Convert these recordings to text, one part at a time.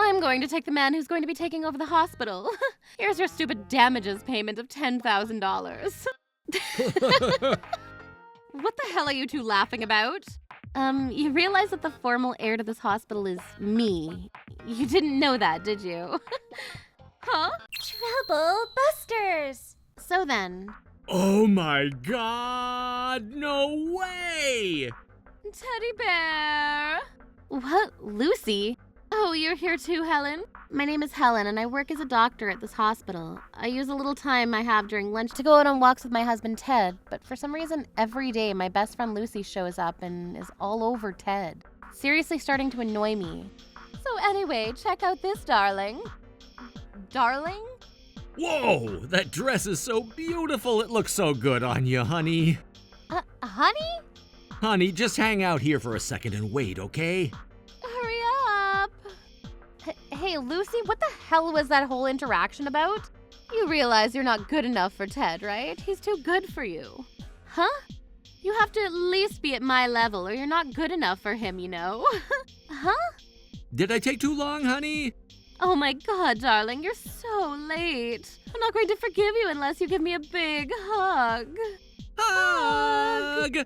I'm going to take the man who's going to be taking over the hospital. Here's your stupid damages payment of $10,000. What the hell are you two laughing about? You realize that the formal heir to this hospital is me. You didn't know that, did you? Huh? Trouble busters! So then... Oh my god! No way! Teddy bear! What? Lucy? Oh, you're here too, Helen? My name is Helen, and I work as a doctor at this hospital. I use a little time I have during lunch to go out on walks with my husband, Ted, but for some reason, every day my best friend Lucy shows up and is all over Ted. Seriously starting to annoy me. So anyway, check out this, darling. Darling? Whoa! That dress is so beautiful, it looks so good on you, honey. Honey? Honey, just hang out here for a second and wait, okay? Hurry up. Hey, Lucy, what the hell was that whole interaction about? You realize you're not good enough for Ted, right? He's too good for you. Huh? You have to at least be at my level or you're not good enough for him, you know? Huh? Did I take too long, honey? Oh my god, darling, you're so late. I'm not going to forgive you unless you give me a big hug. Hug!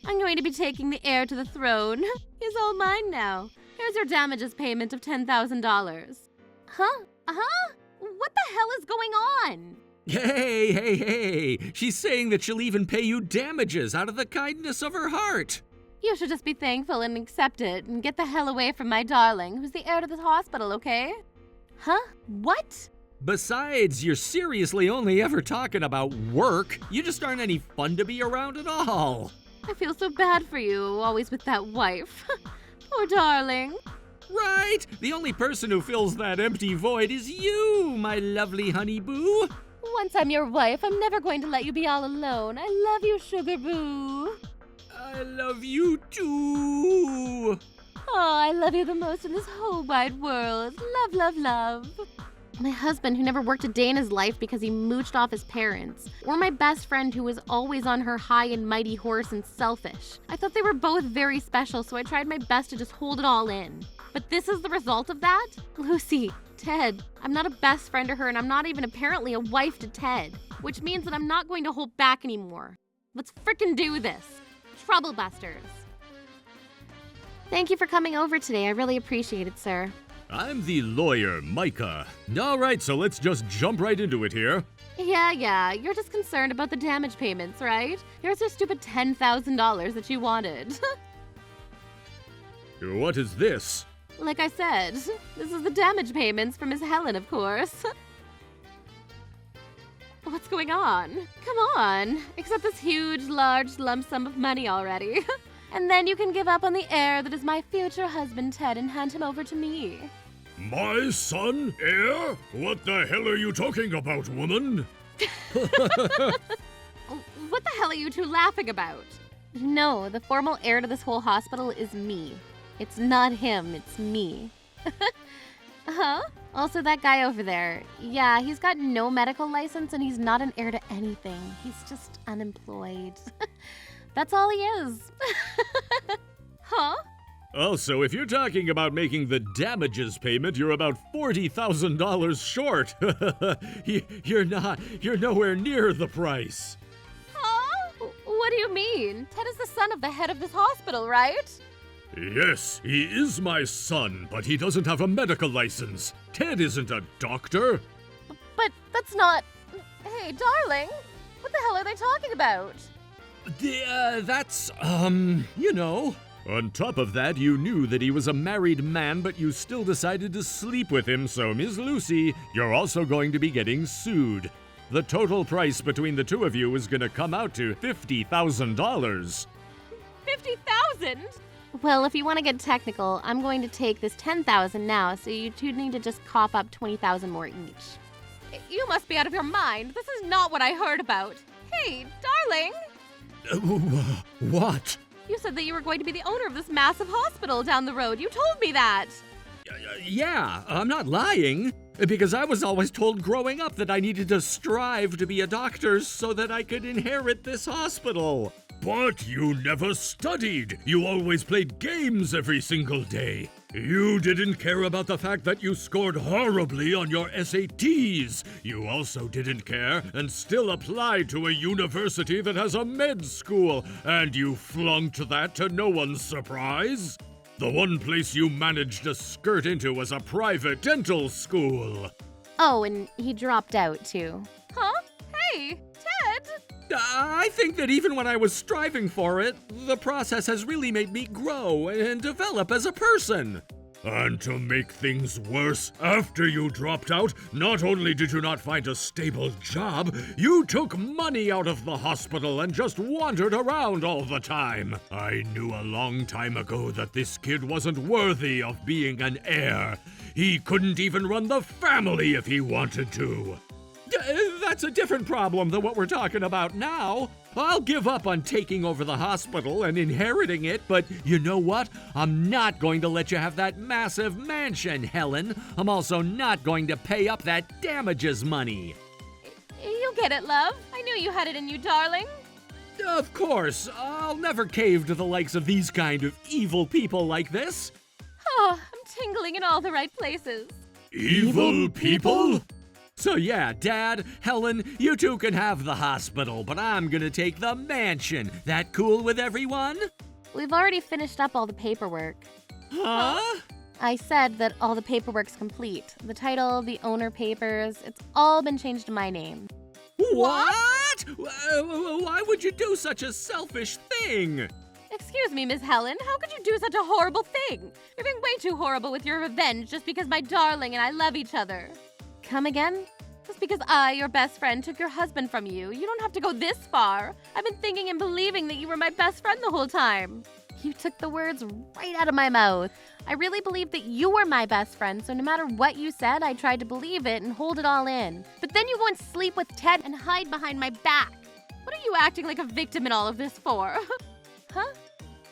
I'm going to be taking the heir to the throne. He's all mine now. Here's your damages payment of $10,000. Huh? What the hell is going on? Hey! She's saying that she'll even pay you damages out of the kindness of her heart. You should just be thankful and accept it and get the hell away from my darling, who's the heir to this hospital, okay? Huh? What? Besides, you're seriously only ever talking about work. You just aren't any fun to be around at all. I feel so bad for you, always with that wife. Poor darling. Right? The only person who fills that empty void is you, my lovely honey boo. Once I'm your wife, I'm never going to let you be all alone. I love you, sugar boo. I love you too. Oh, I love you the most in this whole wide world. Love, love, love. My husband, who never worked a day in his life because he mooched off his parents. Or my best friend, who was always on her high and mighty horse and selfish. I thought they were both very special, so I tried my best to just hold it all in. But this is the result of that? Lucy, Ted, I'm not a best friend to her, and I'm not even apparently a wife to Ted. Which means that I'm not going to hold back anymore. Let's frickin' do this. Trouble busters. Thank you for coming over today. I really appreciate it, sir. I'm the lawyer, Micah. All right, so let's just jump right into it here. Yeah. You're just concerned about the damage payments, right? Here's your stupid $10,000 that you wanted. What is this? Like I said, this is the damage payments from Miss Helen, of course. What's going on? Come on, accept this huge, large lump sum of money already. And then you can give up on the heir that is my future husband, Ted, and hand him over to me. My son, heir? What the hell are you talking about, woman? What the hell are you two laughing about? No, the formal heir to this whole hospital is me. It's not him, it's me. Huh? Also, that guy over there. Yeah, he's got no medical license and he's not an heir to anything. He's just unemployed. That's all he is. Huh? Also, if you're talking about making the damages payment, you're about $40,000 short. You're nowhere near the price. Huh? What do you mean? Ted is the son of the head of this hospital, right? Yes, he is my son, but he doesn't have a medical license. Ted isn't a doctor. But that's not... Hey, darling, what the hell are they talking about? That's, you know. On top of that, you knew that he was a married man, but you still decided to sleep with him, so Miss Lucy, you're also going to be getting sued. The total price between the two of you is going to come out to $50,000. $50,000? Well, if you want to get technical, I'm going to take this $10,000 now, so you two need to just cough up $20,000 more each. You must be out of your mind. This is not what I heard about. Hey, darling! What? You said that you were going to be the owner of this massive hospital down the road. You told me that. Yeah, I'm not lying. Because I was always told growing up that I needed to strive to be a doctor so that I could inherit this hospital. But you never studied. You always played games every single day. You didn't care about the fact that you scored horribly on your SATs. You also didn't care and still applied to a university that has a med school, and you flunked that to no one's surprise. The one place you managed to skirt into was a private dental school. Oh, and he dropped out too. Huh? Hey, Ted! I think that even when I was striving for it, the process has really made me grow and develop as a person. And to make things worse, after you dropped out, not only did you not find a stable job, you took money out of the hospital and just wandered around all the time. I knew a long time ago that this kid wasn't worthy of being an heir. He couldn't even run the family if he wanted to. That's a different problem than what we're talking about now. I'll give up on taking over the hospital and inheriting it, but you know what? I'm not going to let you have that massive mansion, Helen. I'm also not going to pay up that damages money. You get it, love. I knew you had it in you, darling. Of course, I'll never cave to the likes of these kind of evil people like this. Oh, I'm tingling in all the right places. Evil people? So yeah, Dad, Helen, you two can have the hospital, but I'm gonna take the mansion. That cool with everyone? We've already finished up all the paperwork. Huh? I said that all the paperwork's complete. The title, the owner papers, it's all been changed to my name. What? Why would you do such a selfish thing? Excuse me, Miss Helen. How could you do such a horrible thing? You're being way too horrible with your revenge just because my darling and I love each other. Come again? Just because I, your best friend, took your husband from you, you don't have to go this far. I've been thinking and believing that you were my best friend the whole time. You took the words right out of my mouth. I really believed that you were my best friend, so no matter what you said, I tried to believe it and hold it all in. But then you go and sleep with Ted and hide behind my back. What are you acting like a victim in all of this for? Huh?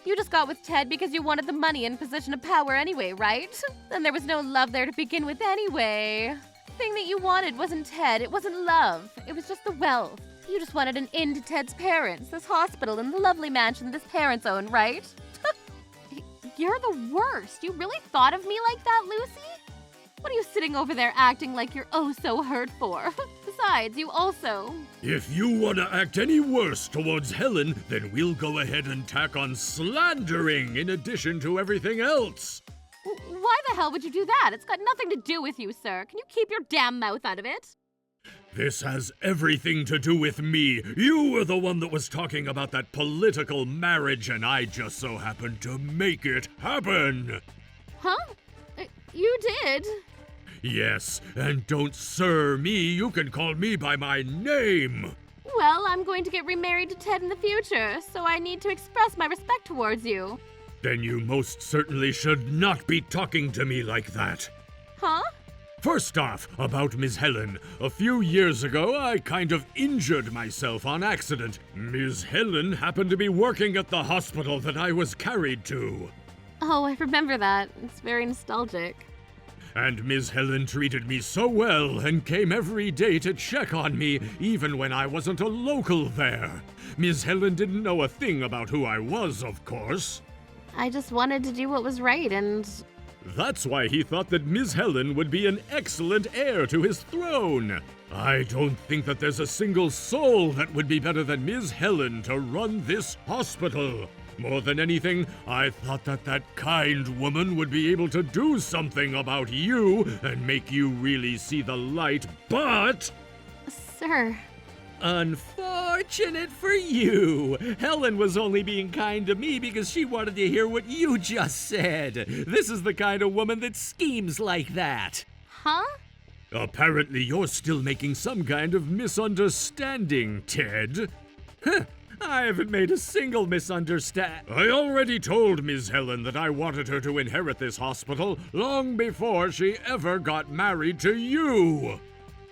You just got with Ted because you wanted the money and position of power anyway, right? Then there was no love there to begin with anyway. The thing that you wanted wasn't Ted, it wasn't love. It was just the wealth. You just wanted an in to Ted's parents, this hospital, and the lovely mansion this parents own, right? You're the worst. You really thought of me like that, Lucy? What are you sitting over there acting like you're oh so hurt for? Besides, you also... If you want to act any worse towards Helen, then we'll go ahead and tack on slandering in addition to everything else. Why the hell would you do that? It's got nothing to do with you, sir. Can you keep your damn mouth out of it? This has everything to do with me. You were the one that was talking about that political marriage, and I just so happened to make it happen. Huh? You did? Yes, and don't sir me, you can call me by my name. Well, I'm going to get remarried to Ted in the future, so I need to express my respect towards you. Then you most certainly should not be talking to me like that. Huh? First off, about Ms. Helen. A few years ago, I kind of injured myself on accident. Ms. Helen happened to be working at the hospital that I was carried to. Oh, I remember that. It's very nostalgic. And Ms. Helen treated me so well and came every day to check on me, even when I wasn't a local there. Ms. Helen didn't know a thing about who I was, of course. I just wanted to do what was right, and... That's why he thought that Ms. Helen would be an excellent heir to his throne. I don't think that there's a single soul that would be better than Ms. Helen to run this hospital. More than anything, I thought that that kind woman would be able to do something about you and make you really see the light, but... Sir... Unfortunate for you. Helen was only being kind to me because she wanted to hear what you just said. This is the kind of woman that schemes like that. Huh? Apparently you're still making some kind of misunderstanding, Ted. I haven't made a single misunderstand. I already told Ms. Helen that I wanted her to inherit this hospital long before she ever got married to you.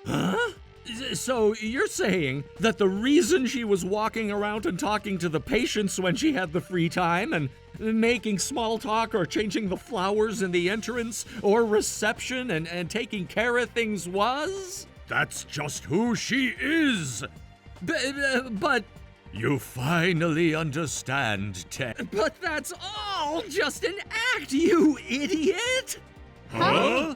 Huh? So you're saying that the reason she was walking around and talking to the patients when she had the free time and making small talk or changing the flowers in the entrance or reception and taking care of things was? That's just who she is. But You finally understand, Ted. But that's all just an act, you idiot! Huh?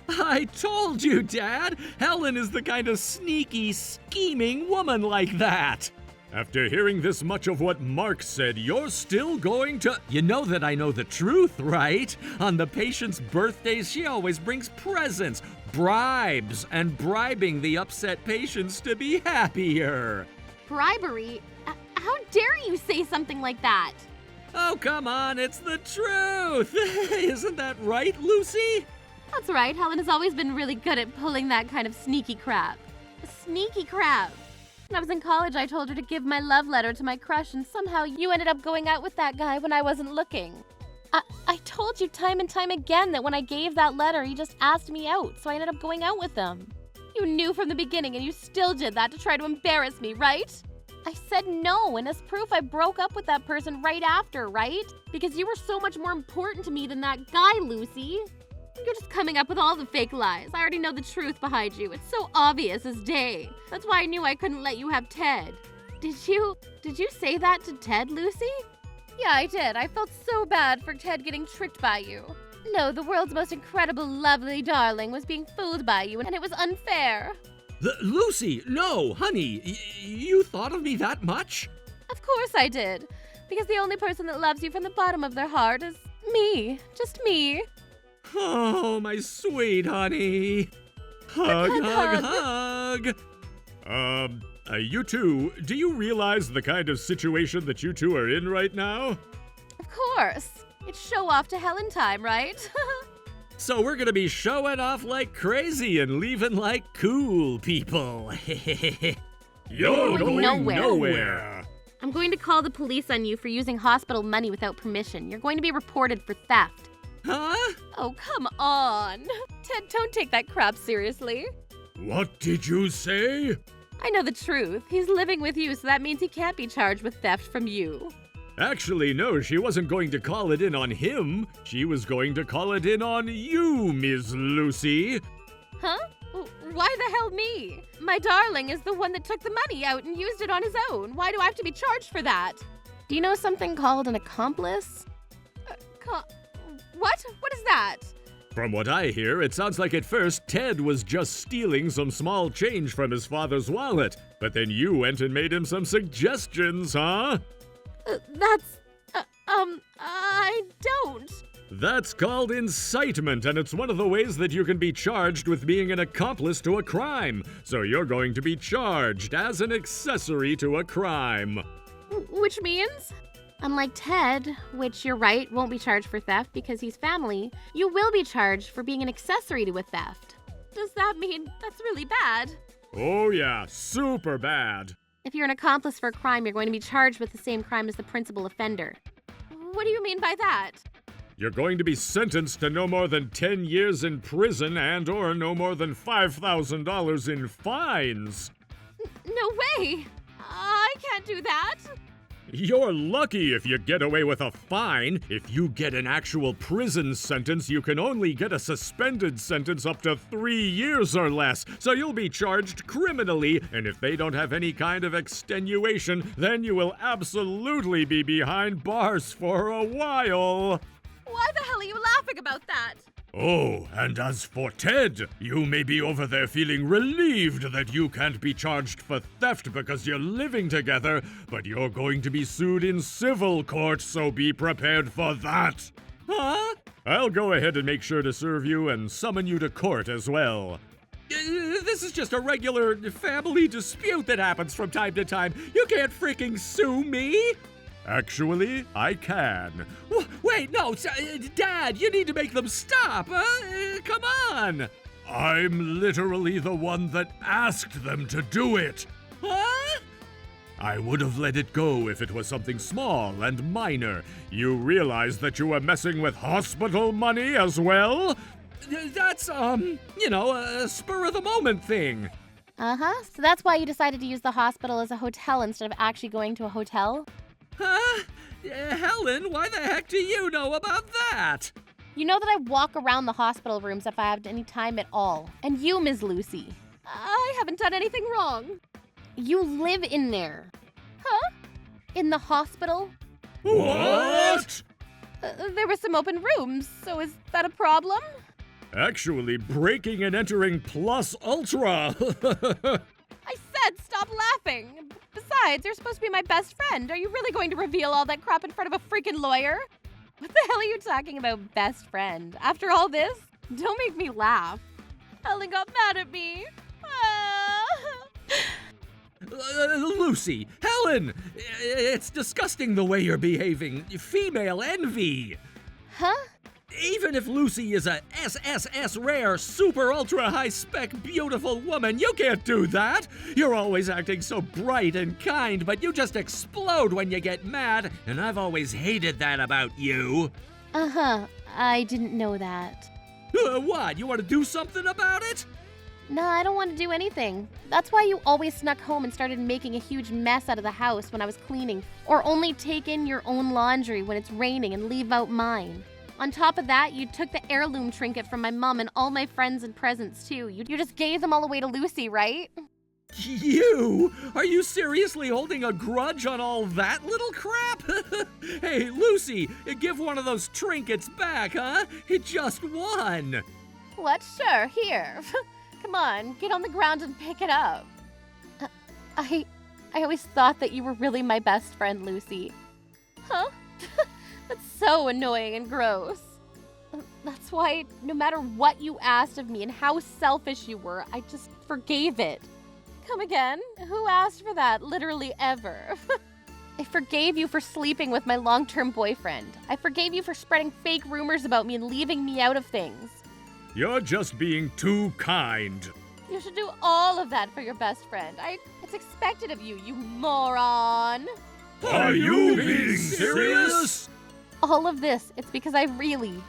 I told you, Dad! Helen is the kind of sneaky, scheming woman like that! After hearing this much of what Mark said, you're still going to. You know that I know the truth, right? On the patient's birthdays, she always brings presents, bribes, and bribing the upset patients to be happier. Bribery? How dare you say something like that? Oh, come on, it's the truth! Isn't that right, Lucy? That's right, Helen has always been really good at pulling that kind of sneaky crap. Sneaky crap. When I was in college, I told her to give my love letter to my crush, and somehow you ended up going out with that guy when I wasn't looking. I told you time and time again that when I gave that letter, he just asked me out, so I ended up going out with him. You knew from the beginning, and you still did that to try to embarrass me, right? I said no, and as proof, I broke up with that person right after, right? Because you were so much more important to me than that guy, Lucy. You're just coming up with all the fake lies. I already know the truth behind you. It's so obvious as day. That's why I knew I couldn't let you have Ted. Did you say that to Ted, Lucy? Yeah, I did. I felt so bad for Ted getting tricked by you. No, the world's most incredible, lovely darling was being fooled by you, and it was unfair. Lucy, no, honey, you thought of me that much? Of course I did. Because the only person that loves you from the bottom of their heart is me. Just me. Oh, my sweet honey. Hug, hug, hug. You two, do you realize the kind of situation that you two are in right now? Of course. It's show off to Helen time, right? So we're gonna be showing off like crazy and leaving like cool people. You're going nowhere. nowhere. I'm going to call the police on you for using hospital money without permission. You're going to be reported for theft. Huh? Oh, come on. Ted, don't take that crap seriously. What did you say? I know the truth. He's living with you, so that means he can't be charged with theft from you. Actually, no, she wasn't going to call it in on him. She was going to call it in on you, Miss Lucy. Huh? Why the hell me? My darling is the one that took the money out and used it on his own. Why do I have to be charged for that? Do you know something called an accomplice? What? What is that? From what I hear, it sounds like at first Ted was just stealing some small change from his father's wallet, but then you went and made him some suggestions, huh? I don't. That's called incitement, and it's one of the ways that you can be charged with being an accomplice to a crime. So you're going to be charged as an accessory to a crime. Which means? Unlike Ted, which you're right, won't be charged for theft because he's family, you will be charged for being an accessory to a theft. Does that mean that's really bad? Oh yeah, super bad. If you're an accomplice for a crime, you're going to be charged with the same crime as the principal offender. What do you mean by that? You're going to be sentenced to no more than 10 years in prison and or no more than $5,000 in fines. No way! I can't do that. You're lucky if you get away with a fine. If you get an actual prison sentence, you can only get a suspended sentence up to 3 years or less. So you'll be charged criminally, and if they don't have any kind of extenuation, then you will absolutely be behind bars for a while. Why the hell are you laughing about that? Oh, and as for Ted, you may be over there feeling relieved that you can't be charged for theft because you're living together, but you're going to be sued in civil court, so be prepared for that. Huh? I'll go ahead and make sure to serve you and summon you to court as well. This is just a regular family dispute that happens from time to time. You can't freaking sue me. Actually, I can. Wait, no, Dad, you need to make them stop. Come on. I'm literally the one that asked them to do it. Huh? I would have let it go if it was something small and minor. You realize that you were messing with hospital money as well? That's, a spur of the moment thing. Uh-huh. So that's why you decided to use the hospital as a hotel instead of actually going to a hotel? Huh? Helen, why the heck do you know about that? You know that I walk around the hospital rooms if I have any time at all. And you, Ms. Lucy. I haven't done anything wrong. You live in there. Huh? In the hospital? What? There were some open rooms, so is that a problem? Actually, breaking and entering plus ultra. I said stop laughing! Besides, you're supposed to be my best friend. Are you really going to reveal all that crap in front of a freaking lawyer? What the hell are you talking about, best friend? After all this? Don't make me laugh. Helen got mad at me. Lucy, Helen, it's disgusting the way you're behaving. Female envy. Huh? Even if Lucy is a SSS rare, super ultra high spec beautiful woman, you can't do that. You're always acting so bright and kind, but you just explode when you get mad, and I've always hated that about you. Uh-huh. I didn't know that. What? You want to do something about it? No, I don't want to do anything. That's why you always snuck home and started making a huge mess out of the house when I was cleaning, or only take in your own laundry when it's raining and leave out mine. On top of that, you took the heirloom trinket from my mom and all my friends and presents too. You just gave them all away to Lucy, right? You? Are you seriously holding a grudge on all that little crap? Hey, Lucy, give one of those trinkets back, huh? It just won. What? Sure, here. Come on, get on the ground and pick it up. I always thought that you were really my best friend, Lucy. Huh? That's so annoying and gross. That's why no matter what you asked of me and how selfish you were, I just forgave it. Come again? Who asked for that literally ever? I forgave you for sleeping with my long-term boyfriend. I forgave you for spreading fake rumors about me and leaving me out of things. You're just being too kind. You should do all of that for your best friend. It's expected of you, you moron. Are you being serious? All of this, it's because I really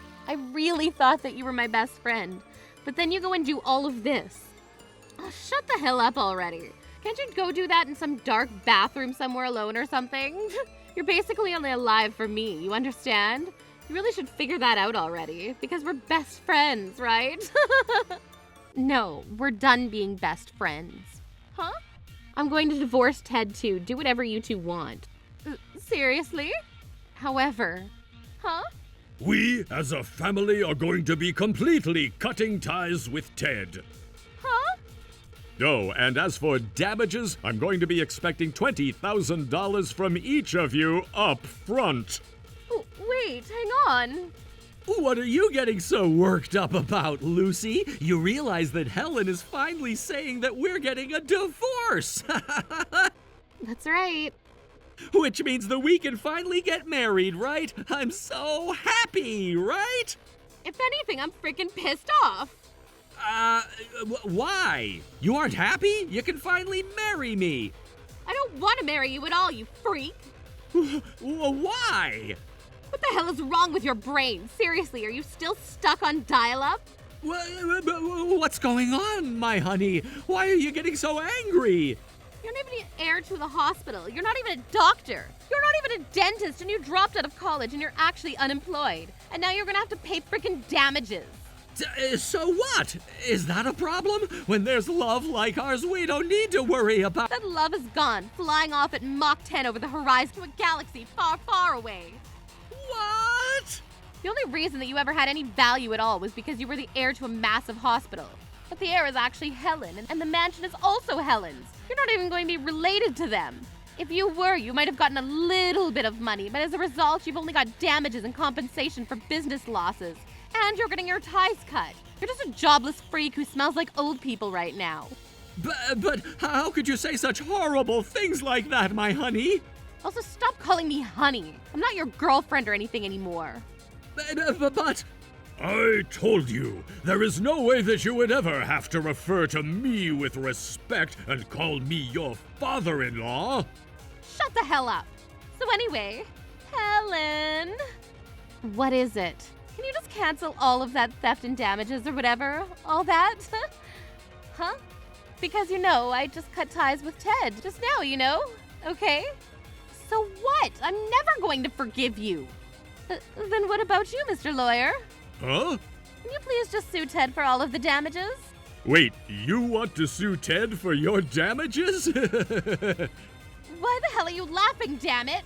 thought that you were my best friend. But then you go and do all of this. Oh, shut the hell up already. Can't you go do that in some dark bathroom somewhere alone or something? You're basically only alive for me, you understand? You really should figure that out already, because we're best friends, right? No, we're done being best friends. Huh? I'm going to divorce Ted too. Do whatever you two want. Seriously? However. Huh? We, as a family, are going to be completely cutting ties with Ted. Huh? Oh, and as for damages, I'm going to be expecting $20,000 from each of you up front. Wait, hang on. What are you getting so worked up about, Lucy? You realize that Helen is finally saying that we're getting a divorce. That's right. Which means that we can finally get married, right? I'm so happy, right? If anything, I'm freaking pissed off. Why? You aren't happy? You can finally marry me. I don't want to marry you at all, you freak. Why? What the hell is wrong with your brain? Seriously, are you still stuck on dial-up? What's going on, my honey? Why are you getting so angry? You're not even an heir to the hospital. You're not even a doctor. You're not even a dentist, and you dropped out of college, and you're actually unemployed. And now you're gonna have to pay freaking damages. So what? Is that a problem? When there's love like ours, we don't need to worry about— That love is gone, flying off at Mach 10 over the horizon to a galaxy far, far away. What? The only reason that you ever had any value at all was because you were the heir to a massive hospital. But the heir is actually Helen, and the mansion is also Helen's. You're not even going to be related to them. If you were, you might have gotten a little bit of money, but as a result, you've only got damages and compensation for business losses. And you're getting your ties cut. You're just a jobless freak who smells like old people right now. But how could you say such horrible things like that, my honey? Also, stop calling me honey. I'm not your girlfriend or anything anymore. But— I told you, there is no way that you would ever have to refer to me with respect and call me your father-in-law. Shut the hell up. So anyway, Helen. What is it? Can you just cancel all of that theft and damages or whatever? All that? Huh? Because, I just cut ties with Ted just now, Okay? So what? I'm never going to forgive you. Then what about you, Mr. Lawyer? Huh? Can you please just sue Ted for all of the damages? Wait, you want to sue Ted for your damages? Why the hell are you laughing, damn it?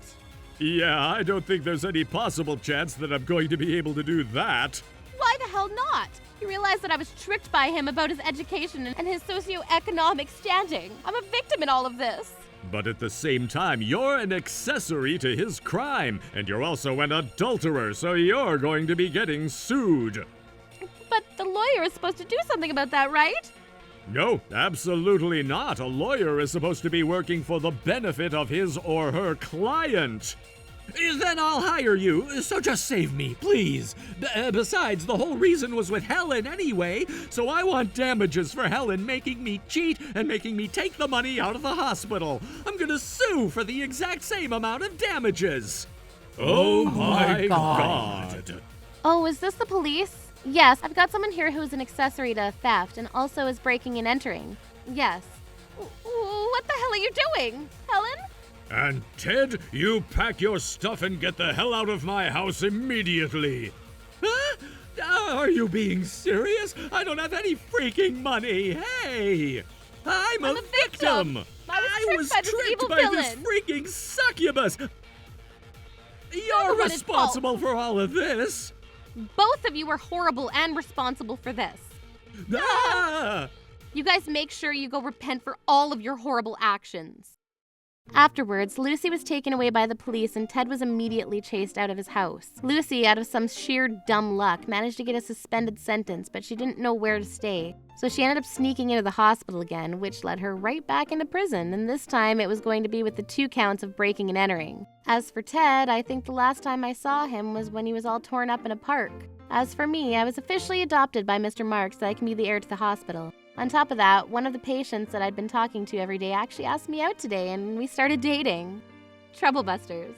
Yeah, I don't think there's any possible chance that I'm going to be able to do that. Why the hell not? You realize that I was tricked by him about his education and his socioeconomic standing. I'm a victim in all of this. But at the same time, you're an accessory to his crime, and you're also an adulterer, so you're going to be getting sued. But the lawyer is supposed to do something about that, right? No, absolutely not. A lawyer is supposed to be working for the benefit of his or her client. Then I'll hire you, so just save me, please. Besides, the whole reason was with Helen anyway, so I want damages for Helen making me cheat and making me take the money out of the hospital. I'm gonna sue for the exact same amount of damages. Oh my God. Oh, is this the police? Yes, I've got someone here who's an accessory to theft and also is breaking and entering. Yes. What the hell are you doing, Helen? And Ted, you pack your stuff and get the hell out of my house immediately. Huh? Are you being serious? I don't have any freaking money. Hey! I'm a victim! I was tricked by this evil this freaking succubus! You're one at responsible for all of this! Both of you are horrible and responsible for this. Ah! You guys make sure you go repent for all of your horrible actions. Afterwards, Lucy was taken away by the police and Ted was immediately chased out of his house. Lucy, out of some sheer dumb luck, managed to get a suspended sentence, but she didn't know where to stay. So she ended up sneaking into the hospital again, which led her right back into prison, and this time it was going to be with the 2 counts of breaking and entering. As for Ted, I think the last time I saw him was when he was all torn up in a park. As for me, I was officially adopted by Mr. Marks so I can be the heir to the hospital. On top of that, one of the patients that I'd been talking to every day actually asked me out today, and we started dating. Troublebusters.